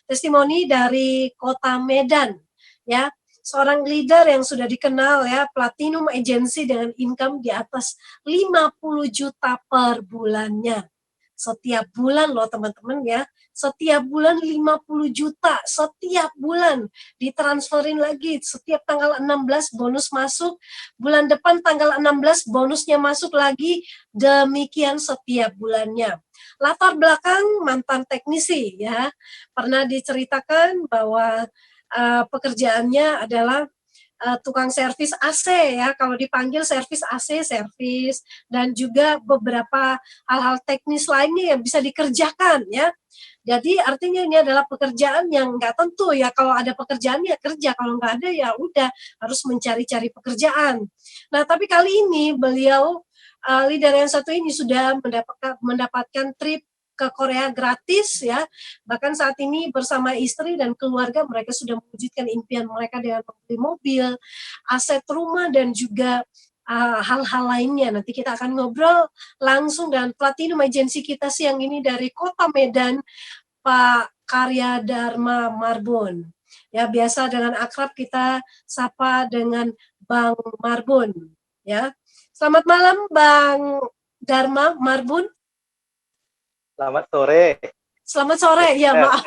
testimoni dari Kota Medan, ya. Seorang leader yang sudah dikenal ya, platinum agency dengan income di atas 50 juta per bulannya. Setiap bulan loh teman-teman ya, setiap bulan 50 juta, setiap bulan ditransferin lagi, setiap tanggal 16 bonus masuk, bulan depan tanggal 16 bonusnya masuk lagi, demikian setiap bulannya. Latar belakang mantan teknisi ya, pernah diceritakan bahwa pekerjaannya adalah tukang servis AC ya, kalau dipanggil servis AC, servis, dan juga beberapa hal-hal teknis lainnya yang bisa dikerjakan ya. Jadi artinya ini adalah pekerjaan yang nggak tentu ya, kalau ada pekerjaan ya kerja, kalau nggak ada ya udah harus mencari-cari pekerjaan. Nah tapi kali ini beliau leader yang satu ini sudah mendapatkan trip ke Korea gratis ya, bahkan saat ini bersama istri dan keluarga mereka sudah mewujudkan impian mereka dengan membeli mobil, aset rumah dan juga hal-hal lainnya. Nanti kita akan ngobrol langsung dengan Platinum Agency kita siang ini dari Kota Medan, Pak Karya Dharma Marbun. Ya, biasa dengan akrab kita sapa dengan Bang Marbun. Ya, selamat malam Bang Dharma Marbun. Selamat sore. Selamat sore, ya maaf.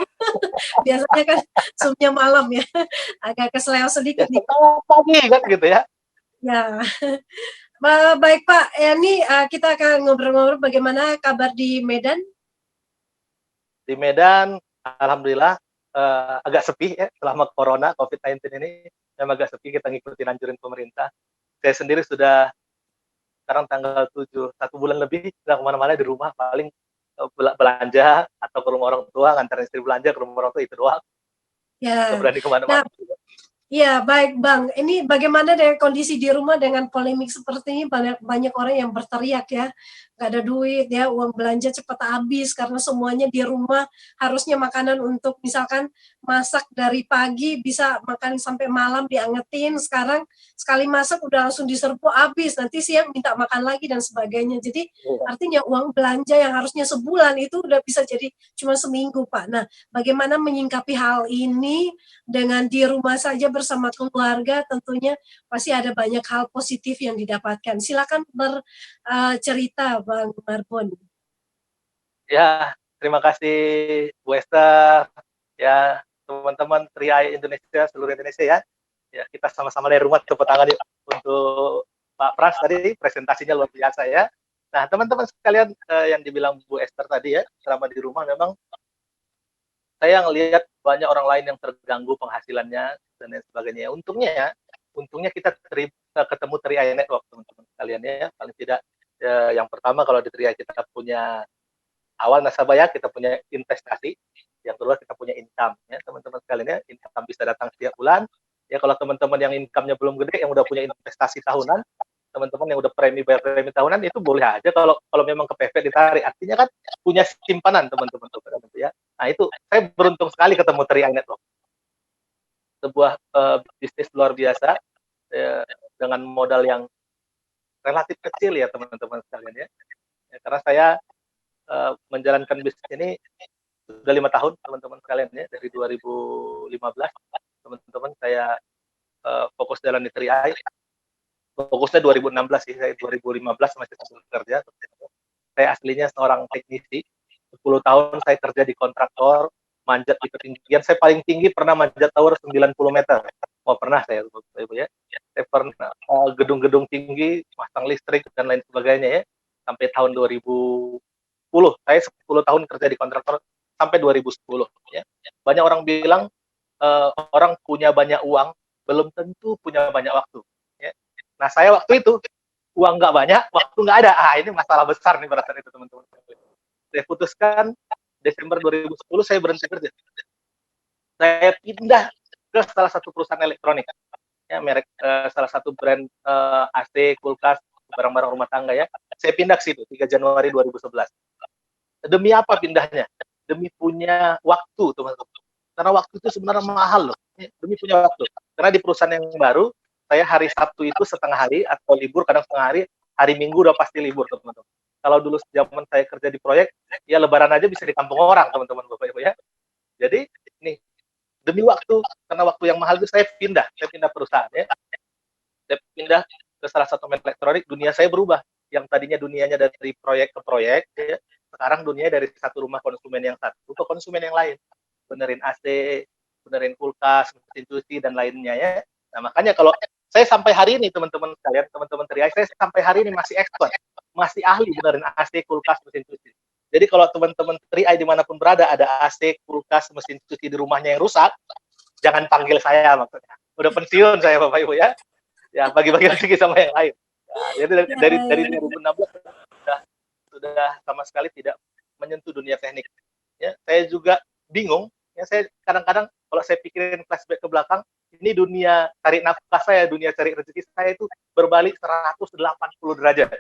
Biasanya kan zoomnya malam ya, agak keseleo sedikit nih. Pagi kan gitu ya. Ya, baik Pak. Ini kita akan ngobrol-ngobrol bagaimana kabar di Medan. Di Medan, alhamdulillah agak sepi ya selama corona COVID-19 ini. Memang agak sepi, kita ngikutin anjurin pemerintah. Saya sendiri sudah sekarang tanggal 7, 1 bulan lebih nggak kemana-mana di rumah, paling belanja atau ke rumah orang tua, nganterin istri belanja ke rumah orang tua, itu doang. Ya. Nggak berani kemana-mana. Ya, baik Bang. Ini bagaimana dengan kondisi di rumah dengan polemik seperti ini, banyak orang yang berteriak ya, nggak ada duit ya, uang belanja cepat habis karena semuanya di rumah, harusnya makanan untuk misalkan masak dari pagi bisa makan sampai malam diangetin, sekarang sekali masak udah langsung diserbu habis, nanti siang minta makan lagi dan sebagainya. Jadi artinya uang belanja yang harusnya sebulan itu udah bisa jadi cuma seminggu Pak. Nah, bagaimana menyingkapi hal ini dengan di rumah saja bersama keluarga, tentunya pasti ada banyak hal positif yang didapatkan. Silakan bercerita Bang Marbun. Ya, terima kasih Bu Esther, ya teman-teman Tri Indonesia, seluruh Indonesia ya. Ya, kita sama-sama dari rumah tepuk tangan untuk Pak Pras tadi, presentasinya luar biasa ya. Nah, teman-teman sekalian yang dibilang Bu Esther tadi ya, selama di rumah memang saya ngelihat banyak orang lain yang terganggu penghasilannya dan lain sebagainya. Untungnya kita ketemu Tri Network teman-teman sekalian ya. Paling tidak yang pertama kalau di Tri kita punya awal nasabah ya, kita punya investasi. Yang kedua kita punya income ya teman-teman sekalian ya. Income bisa datang setiap bulan. Ya kalau teman-teman yang income-nya belum gede, yang udah punya investasi tahunan, teman-teman yang udah bayar premi tahunan itu boleh aja kalau memang ke PV ditarik, artinya kan punya simpanan teman-teman ya. Nah itu saya beruntung sekali ketemu Tri Network, sebuah bisnis luar biasa dengan modal yang relatif kecil ya teman-teman sekalian ya. Karena saya menjalankan bisnis ini sudah 5 tahun teman-teman sekalian ya, dari 2015 teman-teman saya fokus jalan di Tri. Fokusnya 2016 sih, saya 2015 masih bekerja. Saya aslinya seorang teknisi, 10 tahun saya kerja di kontraktor, manjat di ketinggian, saya paling tinggi pernah manjat tower 90 meter. Oh pernah saya, Ibu ya. Saya pernah gedung-gedung tinggi, masang listrik dan lain sebagainya ya, sampai tahun 2010. Saya 10 tahun kerja di kontraktor sampai 2010 ya. Banyak orang bilang orang punya banyak uang belum tentu punya banyak waktu. Nah, saya waktu itu uang nggak banyak, waktu nggak ada. Ini masalah besar nih pada saat itu, teman-teman. Saya putuskan Desember 2010 saya berhenti kerja. Saya pindah ke salah satu perusahaan elektronik, ya merek salah satu brand AC, kulkas, barang-barang rumah tangga ya. Saya pindah ke situ 3 Januari 2011. Demi apa pindahnya? Demi punya waktu, teman-teman. Karena waktu itu sebenarnya mahal loh. Demi punya waktu. Karena di perusahaan yang baru saya hari Sabtu itu setengah hari atau libur, kadang setengah hari Minggu udah pasti libur teman-teman. Kalau dulu zaman saya kerja di proyek, ya lebaran aja bisa di kampung orang teman-teman Bapak Ibu ya. Jadi demi waktu, karena waktu yang mahal itu saya pindah perusahaan ya. Saya pindah ke salah satu main elektronik, dunia saya berubah. Yang tadinya dunianya dari proyek ke proyek, ya, sekarang dunia dari satu rumah konsumen yang satu ke konsumen yang lain. Benerin AC, benerin kulkas, mesin cuci, dan lainnya ya. Nah, makanya kalau saya sampai hari ini, teman-teman sekalian, teman-teman Triai, saya sampai hari ini masih expert, masih ahli benerin AC, kulkas, mesin cuci. Jadi kalau teman-teman Triai dimanapun berada, ada AC, kulkas, mesin cuci di rumahnya yang rusak, jangan panggil saya maksudnya. Udah pensiun saya Bapak Ibu ya. Ya bagi-bagi rezeki sama yang lain. Nah, jadi dari 2016 sudah sama sekali tidak menyentuh dunia teknik. Ya, saya juga bingung. Ya, saya kadang-kadang kalau saya pikirin flashback ke belakang, ini dunia cari nafkah saya, dunia cari rezeki saya itu berbalik 180 derajat.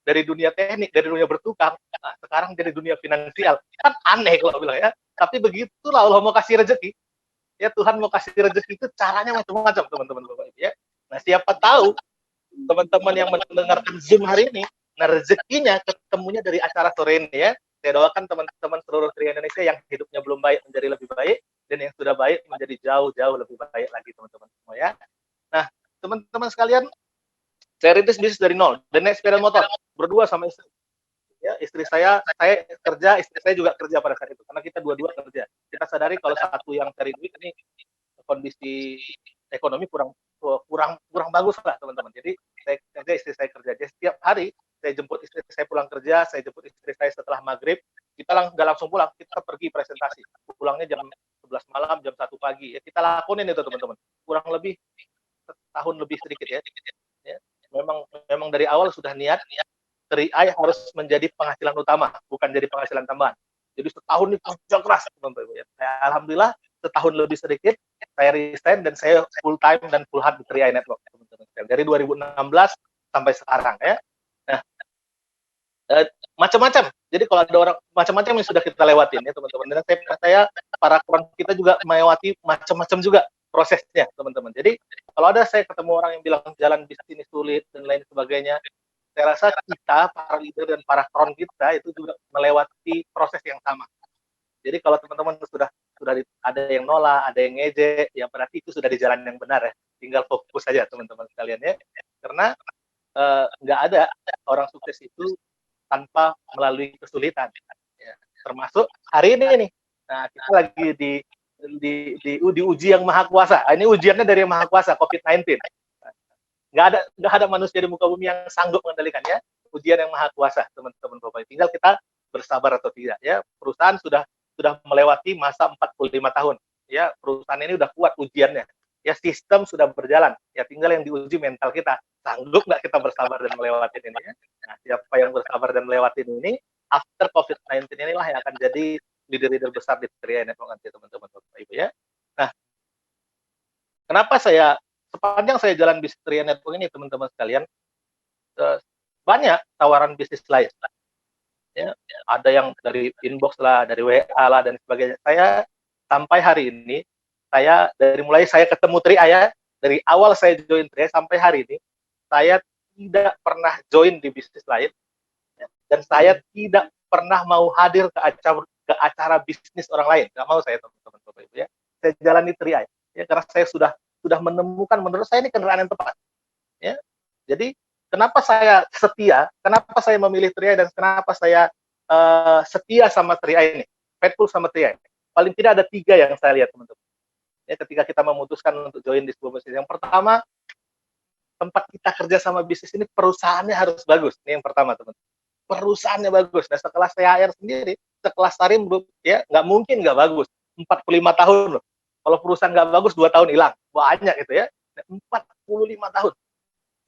Dari dunia teknik, dari dunia bertukang, nah, sekarang jadi dunia finansial. Kan aneh kalau bilang ya. Tapi begitulah Allah mau kasih rezeki. Ya Tuhan mau kasih rezeki itu caranya macam-macam teman-teman Bapak Ibu ya. Nah, siapa tahu teman-teman yang mendengarkan Zoom hari ini, nah rezekinya ketemunya dari acara sore ini ya. Saya doakan teman-teman seluruh Tri Indonesia yang hidupnya belum baik menjadi lebih baik, dan yang sudah baik menjadi jauh-jauh lebih baik lagi teman-teman semua ya. Nah, teman-teman sekalian, saya rintis bisnis dari nol, dan naik sepeda motor berdua sama istri. Ya, istri saya kerja, istri saya juga kerja pada saat itu, karena kita dua-dua kerja. Kita sadari kalau satu yang cari duit ini kondisi ekonomi kurang bagus lah teman-teman. Jadi saya kerja, istri saya kerja. Jadi setiap hari saya jemput istri saya pulang kerja, saya jemput istri saya setelah maghrib. Kita nggak langsung pulang, kita pergi presentasi. Pulangnya jam 11 malam, jam 1 pagi. Ya, kita lakuin itu teman-teman. Kurang lebih setahun lebih sedikit ya. Ya. Memang dari awal sudah niat TRI harus menjadi penghasilan utama, bukan jadi penghasilan tambahan. Jadi setahun ini kerja keras teman-teman. Ya. Alhamdulillah setahun lebih sedikit saya resign dan saya full time dan full hard di TRI Network teman-teman. Dari 2016 sampai sekarang ya. Nah, macam-macam. Jadi kalau ada orang macam-macam yang sudah kita lewatin ya teman-teman. Dan saya percaya para kawan kita juga melewati macam-macam juga prosesnya teman-teman. Jadi kalau ada saya ketemu orang yang bilang jalan bisnis ini sulit dan lain sebagainya, saya rasa kita para leader dan para kron kita itu juga melewati proses yang sama. Jadi kalau teman-teman sudah ada yang nolak, ada yang ngejek, ya berarti itu sudah di jalan yang benar ya. Tinggal fokus saja teman-teman sekalian ya. Karena nggak ada orang sukses itu tanpa melalui kesulitan. Ya. Termasuk hari ini nih. Nah, kita lagi di uji yang maha kuasa. Ini ujiannya dari yang maha kuasa, COVID-19. Nggak ada manusia di muka bumi yang sanggup mengendalikannya. Ujian yang maha kuasa, teman-teman Bapak. Tinggal kita bersabar atau tidak ya. Perusahaan sudah melewati masa 45 tahun. Ya, perusahaan ini udah kuat ujiannya. Ya, sistem sudah berjalan. Ya, tinggal yang diuji mental kita. Sanggup nggak kita bersabar dan melewati ini ya? Nah, siapa yang bersabar dan melewati ini, after COVID-19 inilah yang akan jadi leader-leader besar di TRI Network nanti teman-teman Bapak Ibu ya. Nah, kenapa sepanjang saya jalan bisnis TRI Network ini teman-teman sekalian, banyak tawaran bisnis lain. Ya, ada yang dari inbox lah, dari WA lah dan sebagainya. Saya sampai hari ini, dari mulai saya ketemu TRI ya, dari awal saya join TRI sampai hari ini, saya tidak pernah join di bisnis lain, ya, dan saya tidak pernah mau hadir ke acara bisnis orang lain. Nggak mau saya teman-teman Bapak Ibu ya. Saya jalani TRI ya, karena saya sudah menemukan menurut saya ini kendaraan yang tepat. Ya, jadi kenapa saya setia, kenapa saya memilih TRI dan kenapa saya setia sama TRI ini, faithful sama TRI. Paling tidak ada 3 yang saya lihat teman-teman. Ya, ketika kita memutuskan untuk join di sebuah bisnis. Yang pertama, tempat kita kerja sama bisnis ini perusahaannya harus bagus. Ini yang pertama teman-teman. Perusahaannya bagus. Nah, setelah THR sendiri, sekelas Tarim Group, ya nggak mungkin nggak bagus. 45 tahun loh. Kalau perusahaan nggak bagus, 2 tahun hilang. Banyak gitu ya. 45 tahun.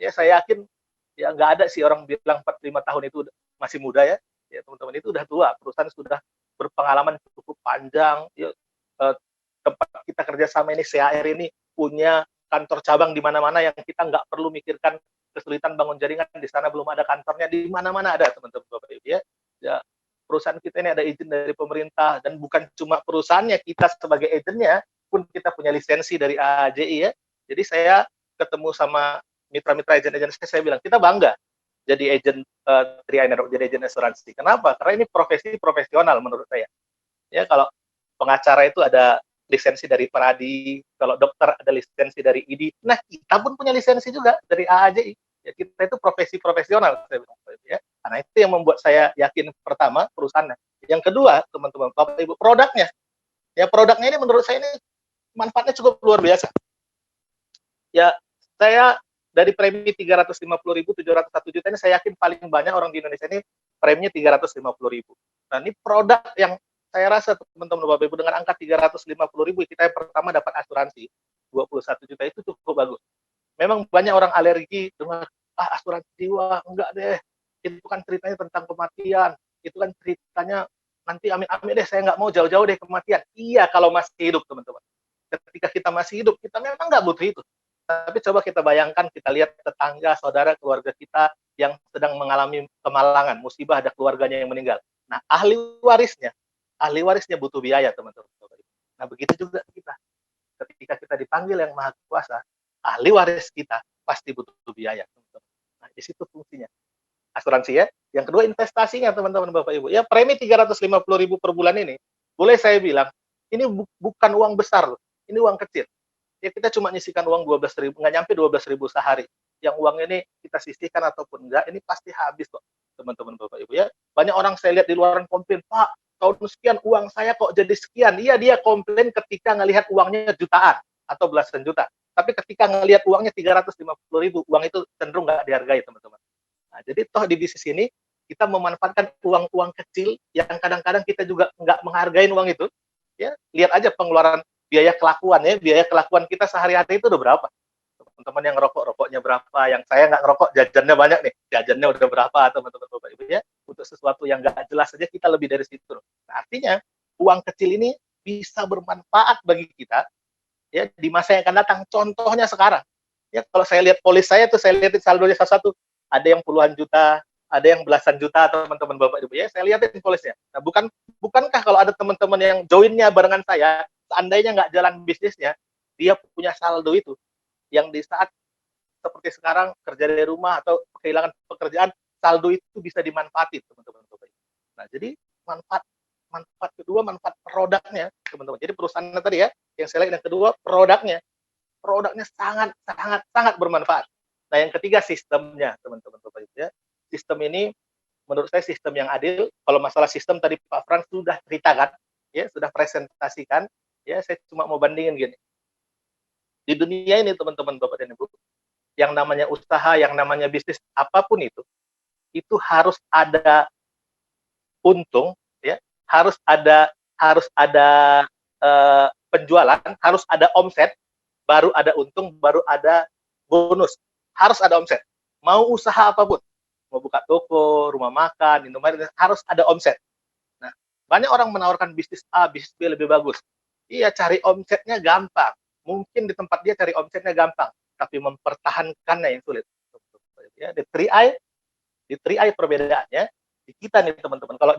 Ya, saya yakin ya nggak ada sih orang bilang 45 tahun itu masih muda ya. Ya, teman-teman itu udah tua. Perusahaan sudah berpengalaman cukup panjang. Ya, tempat kita kerja sama ini, CHR ini punya kantor cabang di mana-mana yang kita nggak perlu mikirkan kesulitan bangun jaringan, di sana belum ada kantornya, di mana-mana ada teman-teman Bapak Ibu ya. Ya, perusahaan kita ini ada izin dari pemerintah, dan bukan cuma perusahaannya, kita sebagai agennya pun kita punya lisensi dari AAJI ya. Jadi saya ketemu sama mitra-mitra agen-agen saya bilang kita bangga jadi agen TRI Network, jadi agen asuransi. Kenapa? Karena ini profesi profesional menurut saya. Ya, kalau pengacara itu ada lisensi dari Pradi, kalau dokter ada lisensi dari ID. Nah, kita pun punya lisensi juga dari AAJI. Ya, kita itu profesi profesional, saya bilang, ya. Karena itu yang membuat saya yakin, pertama, perusahaannya. Yang kedua, teman-teman, Bapak Ibu, produknya. Ya, produknya ini menurut saya ini manfaatnya cukup luar biasa. Ya, saya dari premi 350.000, 701 juta ini saya yakin paling banyak orang di Indonesia ini preminya 350.000. Nah, ini produk yang saya rasa teman-teman Bapak Ibu dengan angka 350.000 kita yang pertama dapat asuransi 21 juta itu cukup bagus. Memang banyak orang alergi dengan asuransi jiwa, enggak deh. Itu kan ceritanya tentang kematian. Itu kan ceritanya nanti amit-amit deh, saya nggak mau jauh-jauh deh kematian. Iya, kalau masih hidup, teman-teman. Ketika kita masih hidup, kita memang nggak butuh itu. Tapi coba kita bayangkan, kita lihat tetangga, saudara, keluarga kita yang sedang mengalami kemalangan, musibah, ada keluarganya yang meninggal. Nah, ahli warisnya butuh biaya, teman-teman. Nah, begitu juga kita. Ketika kita dipanggil yang Maha Kuasa, ahli waris kita pasti butuh biaya, teman-teman. Nah, di situ fungsinya. Asuransi ya. Yang kedua, investasinya, teman-teman Bapak Ibu. Ya, premi 350.000 per bulan ini, boleh saya bilang, ini bukan uang besar loh. Ini uang kecil. Ya, kita cuma nyisikan uang 12.000, nggak nyampe 12.000 sehari. Yang uang ini kita sisihkan ataupun enggak, ini pasti habis kok, teman-teman Bapak Ibu ya. Banyak orang saya lihat di luaran komplain, Pak, tahun sekian uang saya kok jadi sekian. Iya, dia komplain ketika ngelihat uangnya jutaan atau belasan juta. Tapi ketika ngelihat uangnya 350.000, uang itu cenderung nggak dihargai, teman-teman. Nah, jadi toh di bisnis ini kita memanfaatkan uang-uang kecil yang kadang-kadang kita juga nggak menghargai uang itu. Ya, lihat aja pengeluaran biaya kelakuan ya, biaya kelakuan kita sehari-hari itu udah berapa? Teman-teman yang ngerokok, rokoknya berapa? Yang saya nggak ngerokok, jajannya banyak nih. Jajannya udah berapa, teman-teman Bapak Ibu ya? Untuk sesuatu yang nggak jelas saja kita lebih dari situ. Nah, artinya uang kecil ini bisa bermanfaat bagi kita ya di masa yang akan datang. Contohnya sekarang. Ya, kalau saya lihat polis saya tuh, saya lihat saldonya satu-satu. Ada yang puluhan juta, ada yang belasan juta, teman-teman Bapak Ibu ya. Saya lihatin polisnya. Nah, bukankah kalau ada teman-teman yang joinnya barengan saya, seandainya nggak jalan bisnisnya, dia punya saldo itu, yang di saat seperti sekarang kerja dari rumah atau kehilangan pekerjaan, saldo itu bisa dimanfaati, teman-teman. Nah, jadi manfaat kedua, manfaat produknya, teman-teman. Jadi perusahaannya tadi ya, yang saya lihat yang kedua produknya sangat sangat sangat bermanfaat. Nah, yang ketiga sistemnya, teman-teman Bapak Ibu ya. Sistem ini menurut saya sistem yang adil. Kalau masalah sistem tadi Pak Frans sudah ceritakan, ya, sudah presentasikan. Ya, saya cuma mau bandingin gini. Di dunia ini, teman-teman Bapak dan Ibu, yang namanya usaha, yang namanya bisnis apapun itu harus ada untung, ya, harus ada penjualan, harus ada omset, baru ada untung, baru ada bonus. Harus ada omset. Mau usaha apapun, mau buka toko, rumah makan, Indomaret, harus ada omset. Nah, banyak orang menawarkan bisnis A, bisnis B lebih bagus. Iya, cari omsetnya gampang. Mungkin di tempat dia cari omsetnya gampang, tapi mempertahankannya yang sulit. Ya, di 3i perbedaannya di kita nih, teman-teman. Kalau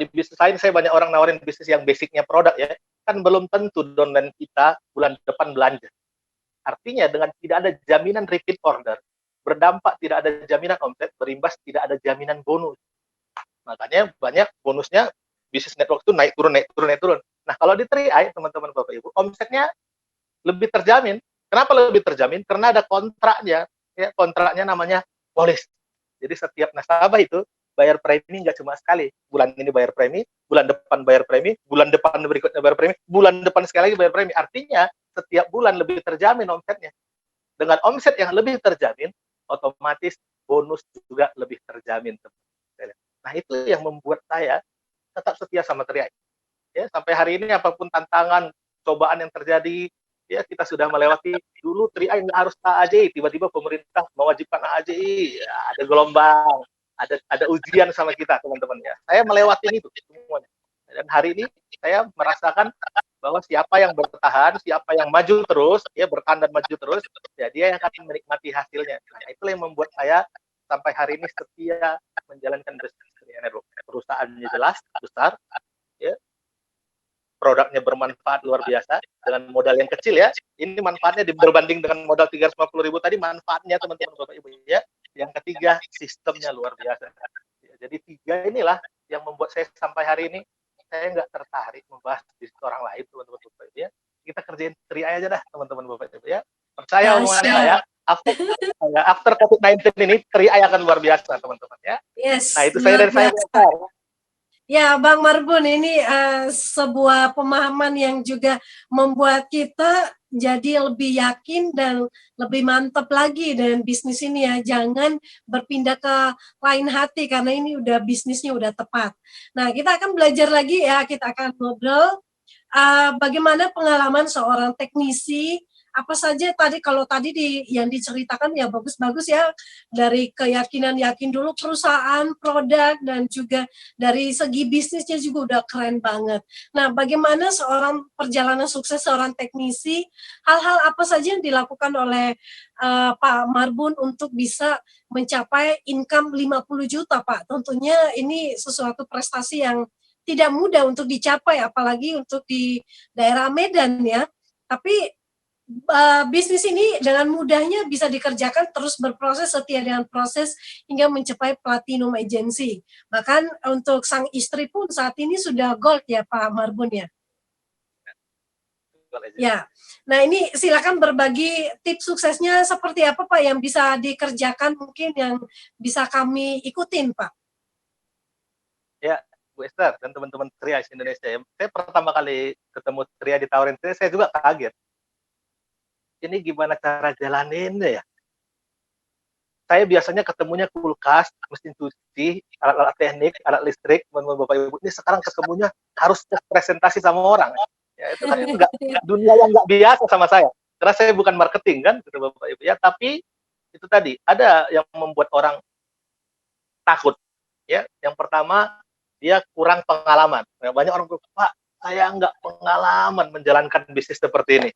di bisnis lain, saya banyak orang nawarin bisnis yang basicnya produk ya, kan belum tentu downline kita bulan depan belanja. Artinya dengan tidak ada jaminan repeat order, berdampak tidak ada jaminan omset, berimbas tidak ada jaminan bonus. Makanya banyak bonusnya bisnis network itu naik turun, naik turun, naik turun. Nah, kalau di 3i, teman-teman Bapak Ibu, omsetnya lebih terjamin. Kenapa lebih terjamin? Karena ada kontraknya. Ya, kontraknya namanya polis. Jadi setiap nasabah itu bayar premi nggak cuma sekali. Bulan ini bayar premi, bulan depan bayar premi, bulan depan berikutnya bayar premi, bulan depan sekali lagi bayar premi. Artinya setiap bulan lebih terjamin omsetnya. Dengan omset yang lebih terjamin, otomatis bonus juga lebih terjamin. Nah, itu yang membuat saya tetap setia sama 3i. Ya, sampai hari ini apapun tantangan, cobaan yang terjadi, ya, kita sudah melewati. Dulu 3i nggak harus AAJI, tiba-tiba pemerintah mewajibkan AAJI, ya, ada gelombang, ada ujian sama kita, teman-teman ya. Saya melewati itu semuanya. Dan hari ini saya merasakan bahwa siapa yang bertahan, siapa yang maju terus, ya, bertahan dan maju terus, ya, dia yang akan menikmati hasilnya. Nah, itulah yang membuat saya sampai hari ini setia menjalankan bisnis network. Perusahaannya jelas, besar, ya, produknya bermanfaat luar biasa dengan modal yang kecil ya. Ini manfaatnya berbanding dengan modal 350.000 tadi, manfaatnya teman-teman Bapak Ibu ya. Yang ketiga, sistemnya luar biasa. Ya, jadi 3 inilah yang membuat saya sampai hari ini saya nggak tertarik membahas bisnis orang lain, teman-teman Bapak Ibu ya. Kita kerjain 3i aja dah, teman-teman Bapak Ibu ya. Percaya omongan saya, after COVID-19 ini 3i akan luar biasa, teman-teman ya. Yes, Nah, itu saya dari saya. Ya, Bang Marbun, ini sebuah pemahaman yang juga membuat kita jadi lebih yakin dan lebih mantap lagi dengan bisnis ini ya. Jangan berpindah ke lain hati karena ini udah bisnisnya udah tepat. Nah, kita akan belajar lagi ya, kita akan ngobrol bagaimana pengalaman seorang teknisi, apa saja tadi kalau tadi yang diceritakan ya bagus-bagus ya, dari keyakinan yakin dulu perusahaan, produk, dan juga dari segi bisnisnya juga udah keren banget. Nah, bagaimana seorang perjalanan sukses seorang teknisi, hal-hal apa saja yang dilakukan oleh Pak Marbun untuk bisa mencapai income 50 juta, Pak? Tentunya ini sesuatu prestasi yang tidak mudah untuk dicapai, apalagi untuk di daerah Medan ya. Tapi bisnis ini dengan mudahnya bisa dikerjakan terus berproses setia dengan proses hingga mencapai platinum agency. Bahkan untuk sang istri pun saat ini sudah gold ya Pak Marbun ya. Ya, nah ini silakan berbagi tips suksesnya seperti apa Pak yang bisa dikerjakan mungkin yang bisa kami ikutin Pak. Ya, Bu Esther dan teman-teman Tria Indonesia. Saya pertama kali ketemu Tria ditawarin, saya juga kaget. Ini gimana cara jalaninnya ya? Saya biasanya ketemunya kulkas, mesin cuci, alat-alat teknik, alat listrik, teman-teman Bapak Ibu. Ini sekarang ketemunya harus presentasi sama orang. Ya, itu kan enggak dunia yang nggak biasa sama saya. Karena saya bukan marketing kan, gitu Bapak Ibu ya. Tapi itu tadi ada yang membuat orang takut. Ya, yang pertama dia kurang pengalaman. Banyak orang bilang, Pak, saya nggak pengalaman menjalankan bisnis seperti ini.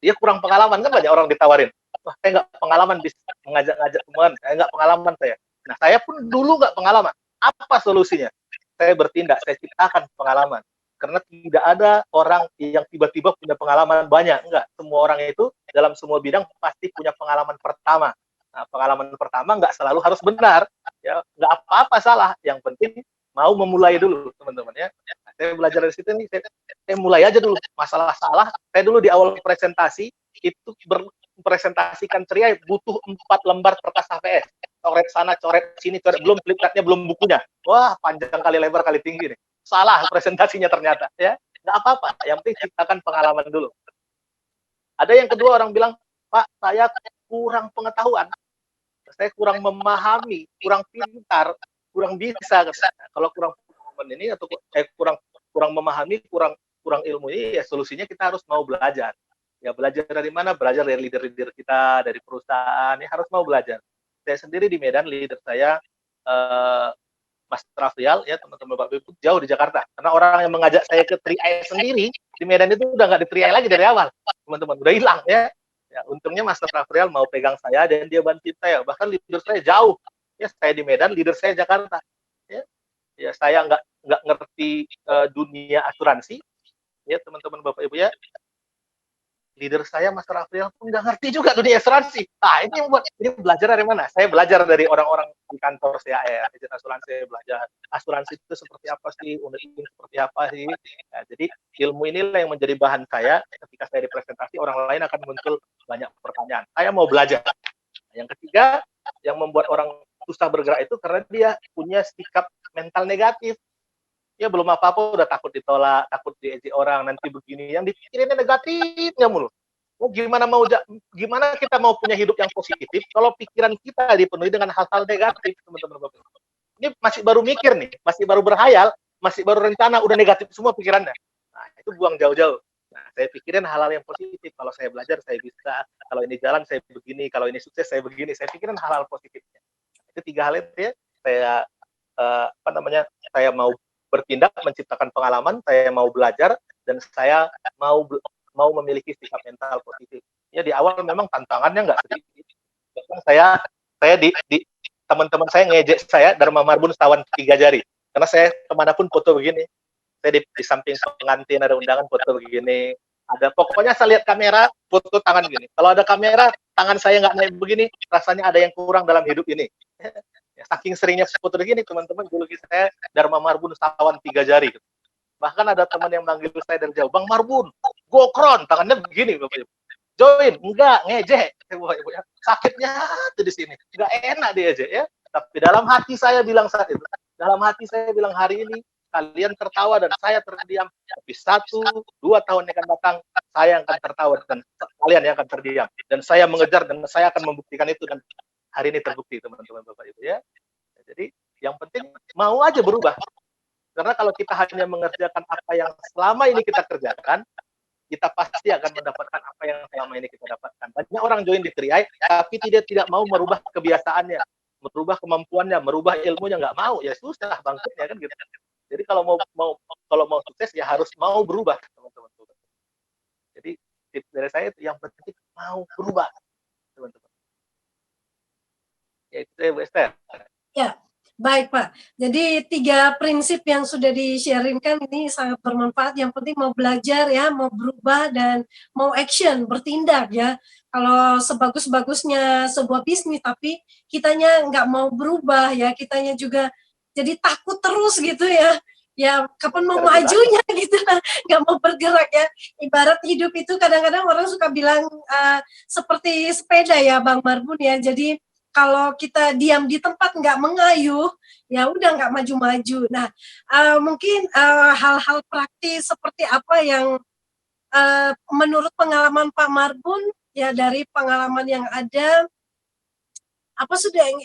Dia kurang pengalaman, kan banyak orang ditawarin. Wah, saya nggak pengalaman bisnis mengajak-ngajak teman, saya nggak pengalaman saya. Nah, saya pun dulu nggak pengalaman. Apa solusinya? Saya bertindak, saya ciptakan pengalaman. Karena tidak ada orang yang tiba-tiba punya pengalaman banyak. Enggak, semua orang itu dalam semua bidang pasti punya pengalaman pertama. Nah, pengalaman pertama nggak selalu harus benar. Ya, nggak apa-apa salah. Yang penting mau memulai dulu, teman-teman ya. Nah, saya belajar dari situ nih, saya mulai aja dulu. Masalah salah, saya dulu di awal presentasi itu presentasikan ceria butuh 4 lembar kertas HVS. Coret sana, coret sini, coret belum flipchartnya, belum bukunya. Wah, panjang kali lebar kali tinggi nih. Salah presentasinya ternyata ya. Nggak apa-apa, yang penting ciptakan pengalaman dulu. Ada yang kedua orang bilang, Pak, saya kurang pengetahuan. Saya kurang memahami, kurang pintar, kurang bisa. Kalau kurang pengalaman ini atau kurang memahami, kurang ilmu ini, ya solusinya kita harus mau belajar. Ya belajar dari mana? Belajar dari leader-leader kita, dari perusahaan. Ya harus mau belajar. Saya sendiri di Medan, leader saya Mas Rafial, ya teman-teman Bapak Ibu, jauh di Jakarta. Karena orang yang mengajak saya ke 3i sendiri di Medan itu udah nggak di 3i lagi dari awal, teman-teman, udah hilang ya. Ya, untungnya Mas Rafial mau pegang saya dan dia bantu saya. Bahkan leader saya jauh. Ya, saya di Medan, leader saya Jakarta. Ya, ya saya nggak ngerti dunia asuransi. Ya, teman-teman Bapak Ibu ya. Leader saya Mas Rafael pun nggak ngerti juga dunia asuransi. Nah, ini belajar dari mana? Saya belajar dari orang-orang di kantor saya, agen asuransi. Saya belajar asuransi itu seperti apa sih, unit ini seperti apa sih. Ya, jadi ilmu inilah yang menjadi bahan saya ketika saya dipresentasi, orang lain akan muncul banyak pertanyaan. Saya mau belajar. Yang ketiga, yang membuat orang susah bergerak itu karena dia punya sikap mental negatif. Ya belum apa-apa udah takut ditolak, takut diejek orang, nanti begini, yang dipikirinnya negatifnya mulu. Gimana kita mau punya hidup yang positif kalau pikiran kita dipenuhi dengan hal-hal negatif, teman-teman Bapak. Ini masih baru mikir nih, masih baru berhayal, masih baru rencana, udah negatif semua pikirannya. Nah, itu buang jauh-jauh. Nah, saya pikirin hal-hal yang positif. Kalau saya belajar, saya bisa. Kalau ini jalan, saya begini. Kalau ini sukses, saya begini. Saya pikirin hal-hal positifnya. Itu 3 hal itu ya. Saya mau bertindak, menciptakan pengalaman, saya mau belajar, dan saya mau memiliki sikap mental positif. Ya di awal memang tantangannya nggak sedikit. Bahkan saya di teman-teman saya ngejek saya Dharma Marbun tawan 3 jari. Karena saya kemanapun foto begini. Saya di samping pengantin ada undangan foto begini. Pokoknya saya lihat kamera, foto tangan gini. Kalau ada kamera, tangan saya nggak naik begini, rasanya ada yang kurang dalam hidup ini. Ya, saking seringnya foto begini, teman-teman, biologi saya Dharma Marbun tawan 3 jari. Bahkan ada teman yang manggil saya dari jauh, Bang Marbun, gokron, tangannya begini, Bapak Ibu. Join, enggak, ngejek. Sakitnya tuh di sini, enggak enak diajak ya. Tapi dalam hati saya bilang saat itu, dalam hati saya bilang hari ini kalian tertawa dan saya terdiam. Tapi 1-2 tahun yang akan datang, saya akan tertawa dan kalian yang akan terdiam. Dan saya mengejar dan saya akan membuktikan itu dan hari ini terbukti teman-teman Bapak Ibu ya. Jadi yang penting mau aja berubah. Karena kalau kita hanya mengerjakan apa yang selama ini kita kerjakan, kita pasti akan mendapatkan apa yang selama ini kita dapatkan. Banyak orang join di 3i, tapi tidak mau merubah kebiasaannya, merubah kemampuannya, merubah ilmunya, nggak mau, ya susah bangkitnya kan gitu. Jadi kalau mau sukses ya harus mau berubah, teman-teman. Jadi tips dari saya itu yang penting mau berubah, teman-teman. Ya itu ya Bu Esther. Ya, baik Pak. Jadi 3 prinsip yang sudah di-sharingkan ini sangat bermanfaat. Yang penting mau belajar ya, mau berubah dan mau action, bertindak ya. Kalau sebagus-bagusnya sebuah bisnis tapi kitanya nggak mau berubah ya, kitanya juga jadi takut terus gitu ya. Ya kapan mau majunya gitu, nggak mau bergerak ya. Ibarat hidup itu kadang-kadang orang suka bilang seperti sepeda ya Bang Marbun ya. Jadi kalau kita diam di tempat nggak mengayuh, ya udah nggak maju-maju. Nah, mungkin hal-hal praktis seperti apa yang menurut pengalaman Pak Marbun ya dari pengalaman yang ada, apa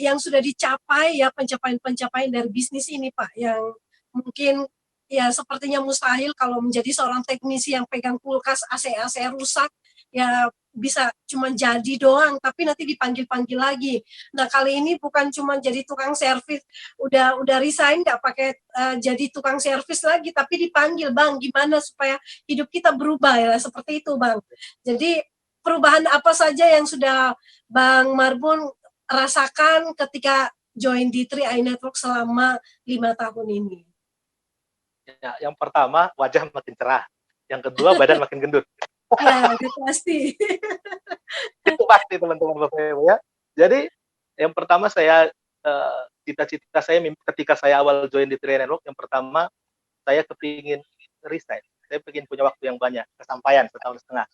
yang sudah dicapai ya pencapaian-pencapaian dari bisnis ini Pak yang mungkin ya sepertinya mustahil kalau menjadi seorang teknisi yang pegang kulkas AC rusak ya bisa cuma jadi doang tapi nanti dipanggil-panggil lagi. Nah kali ini bukan cuma jadi tukang servis, udah resign nggak pakai jadi tukang servis lagi tapi dipanggil Bang gimana supaya hidup kita berubah ya seperti itu Bang. Jadi perubahan apa saja yang sudah Bang Marbun rasakan ketika join di 3i Network selama 5 tahun ini? Ya, yang pertama wajah makin cerah, yang kedua badan makin gendut. Ya, itu pasti. Itu pasti teman-teman Bapak Ibu ya. Jadi yang pertama saya cita-cita saya ketika saya awal join di 3i Network, yang pertama saya kepingin resign. Saya ingin punya waktu yang banyak, kesampaian 1,5 tahun.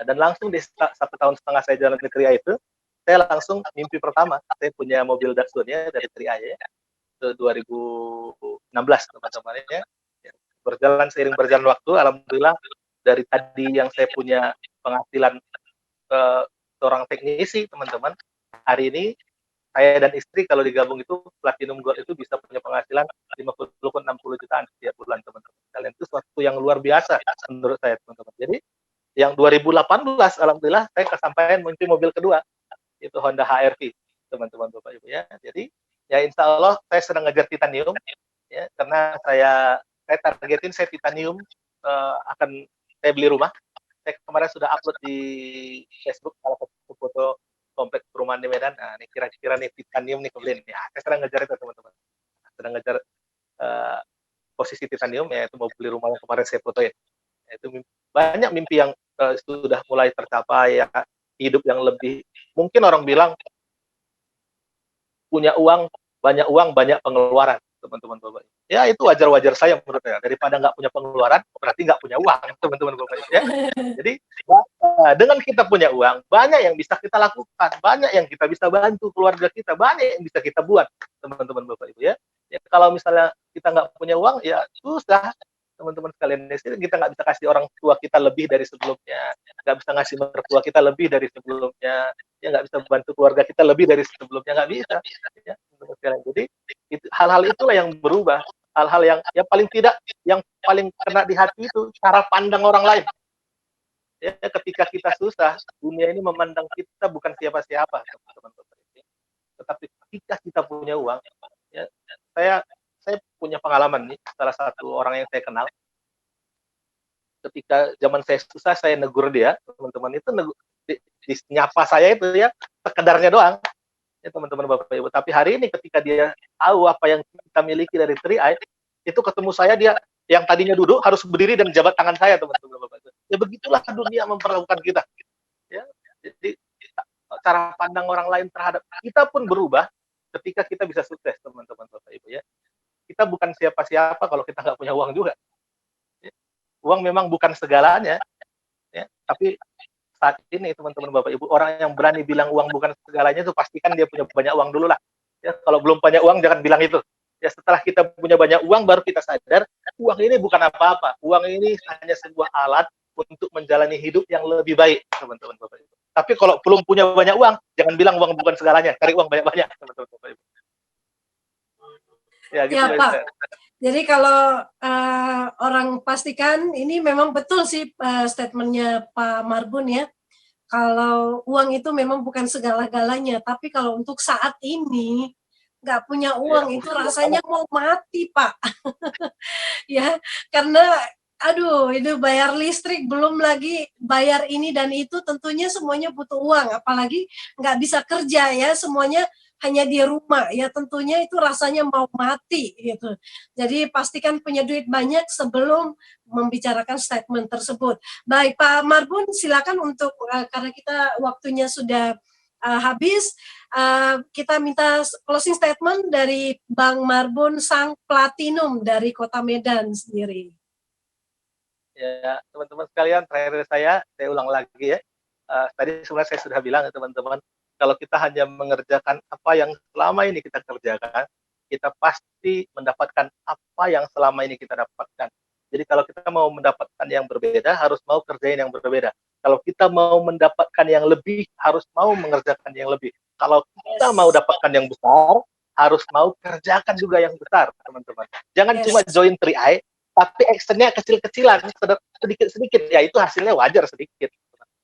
Dan langsung di 1,5 tahun saya jalan di 3i itu, saya langsung mimpi pertama, saya punya mobil Datsun ya dari 3i ya, ke 2016 teman-teman ya. Seiring berjalan waktu, alhamdulillah dari tadi yang saya punya penghasilan seorang teknisi teman-teman, hari ini saya dan istri kalau digabung itu Platinum Gold itu bisa punya penghasilan 50-60 jutaan setiap bulan teman-teman. Kalian itu suatu yang luar biasa menurut saya teman-teman. Jadi yang 2018 alhamdulillah saya kesampaian mimpi mobil kedua itu Honda HR-V teman-teman Bapak Ibu ya. Jadi ya insya Allah saya sedang ngejar titanium ya karena saya targetin saya titanium akan saya beli rumah. Saya kemarin sudah upload di Facebook salah satu foto kompleks perumahan di Medan. Nah, ini kira-kira nih titanium nih kebeli nih. Ya, saya sedang ngejar itu teman-teman. Sedang ngejar posisi titanium yaitu mau beli rumah yang kemarin saya fotoin. Itu banyak mimpi yang sudah mulai tercapai ya, hidup yang lebih mungkin orang bilang punya uang banyak pengeluaran teman-teman Bapak. Ya itu wajar-wajar saya menurut saya. Daripada nggak punya pengeluaran berarti nggak punya uang teman-teman Bapak ya. Jadi dengan kita punya uang banyak yang bisa kita lakukan, banyak yang kita bisa bantu keluarga kita, banyak yang bisa kita buat teman-teman Bapak Ibu ya. Ya kalau misalnya kita nggak punya uang ya susah teman-teman sekalian, kita nggak bisa kasih orang tua kita lebih dari sebelumnya, nggak bisa ngasih mertua kita lebih dari sebelumnya, ya nggak bisa bantu keluarga kita lebih dari sebelumnya, nggak bisa. Ya, teman-teman sekalian. Jadi hal-hal itulah yang berubah, hal-hal yang paling tidak, yang paling kena di hati itu cara pandang orang lain. Ya, ketika kita susah, dunia ini memandang kita bukan siapa-siapa, teman-teman. Tetapi ketika kita punya uang, ya, saya punya pengalaman nih, salah satu orang yang saya kenal. Ketika zaman saya susah, saya negur dia, teman-teman itu nyapa saya itu ya, sekedarnya doang, ya teman-teman Bapak Ibu. Tapi hari ini ketika dia tahu apa yang kita miliki dari 3i, itu ketemu saya dia yang tadinya duduk harus berdiri dan jabat tangan saya teman-teman Bapak Ibu. Ya begitulah dunia memperlakukan kita. Ya, jadi cara pandang orang lain terhadap kita pun berubah ketika kita bisa sukses teman-teman Bapak Ibu ya. Kita bukan siapa-siapa kalau kita nggak punya uang juga. uang memang bukan segalanya, ya. Tapi saat ini teman-teman Bapak Ibu, orang yang berani bilang uang bukan segalanya itu pastikan dia punya banyak uang dulu lah. Ya, kalau belum banyak uang jangan bilang itu. Ya, setelah kita punya banyak uang baru kita sadar uang ini bukan apa-apa. Uang ini hanya sebuah alat untuk menjalani hidup yang lebih baik, teman-teman Bapak Ibu. Tapi kalau belum punya banyak uang, jangan bilang uang bukan segalanya. Cari uang banyak-banyak, teman-teman Bapak Ibu. Ya, gitu Ya, guys. Pak. Jadi kalau orang pastikan ini memang betul sih statementnya Pak Marbun ya. Kalau uang itu memang bukan segala-galanya, tapi kalau untuk saat ini nggak punya Ya, uang itu rasanya mau mati, Pak. Ya, karena aduh itu bayar listrik, belum lagi bayar ini dan itu tentunya semuanya butuh uang, apalagi nggak bisa kerja ya, semuanya hanya di rumah ya tentunya itu rasanya mau mati gitu. Jadi pastikan punya duit banyak sebelum membicarakan statement tersebut. Baik Pak Marbun silakan untuk karena kita waktunya sudah habis, kita minta closing statement dari Bang Marbun Sang Platinum dari Kota Medan sendiri. ya teman-teman sekalian, terakhir dari saya ulang lagi ya. Tadi sebenarnya saya sudah bilang ya teman-teman, kalau kita hanya mengerjakan apa yang selama ini kita kerjakan, kita pasti mendapatkan apa yang selama ini kita dapatkan. Jadi kalau kita mau mendapatkan yang berbeda, harus mau kerjain yang berbeda. Kalau kita mau mendapatkan yang lebih, harus mau mengerjakan yang lebih. Kalau kita mau dapatkan yang besar, harus mau kerjakan juga yang besar, teman-teman. Jangan cuma join 3i, tapi actionnya kecil-kecilan, sedikit-sedikit, ya itu hasilnya wajar sedikit.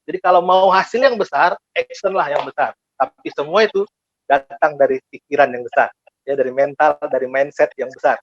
Jadi kalau mau hasil yang besar, action lah yang besar. Tapi semua itu datang dari pikiran yang besar, ya dari mental, dari mindset yang besar.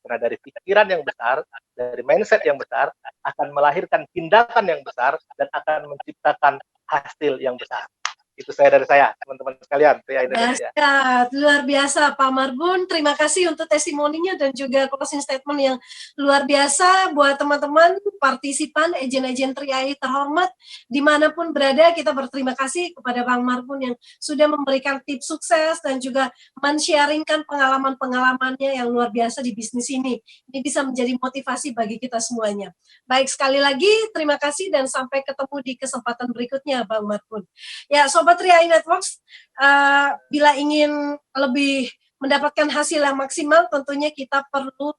Karena dari pikiran yang besar, dari mindset yang besar, akan melahirkan tindakan yang besar dan akan menciptakan hasil yang besar. Itu dari saya, teman-teman sekalian, TRI Indonesia. Dahsyat, luar biasa Pak Marbun. Terima kasih untuk testimoninya dan juga closing statement yang luar biasa buat teman-teman partisipan agen-agen 3i terhormat dimanapun berada. Kita berterima kasih kepada Bang Marbun yang sudah memberikan tips sukses dan juga men-sharingkan pengalaman-pengalamannya yang luar biasa di bisnis ini. Ini bisa menjadi motivasi bagi kita semuanya. Baik, sekali lagi terima kasih dan sampai ketemu di kesempatan berikutnya Bang Marbun. Ya, Sobat 3i Networks, bila ingin lebih mendapatkan hasil yang maksimal, tentunya kita perlu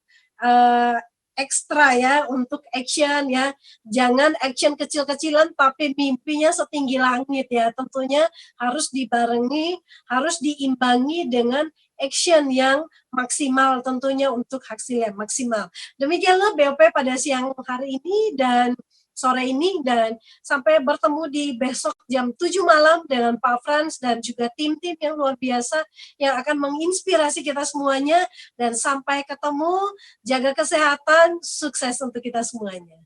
ekstra ya untuk action ya. Jangan action kecil-kecilan tapi mimpinya setinggi langit ya. Tentunya harus dibarengi, harus diimbangi dengan action yang maksimal tentunya untuk hasil yang maksimal. Demikianlah BOP pada siang hari ini dan sore ini dan sampai bertemu di besok jam 7 malam dengan Pak Frans dan juga tim-tim yang luar biasa yang akan menginspirasi kita semuanya dan sampai ketemu, jaga kesehatan, sukses untuk kita semuanya.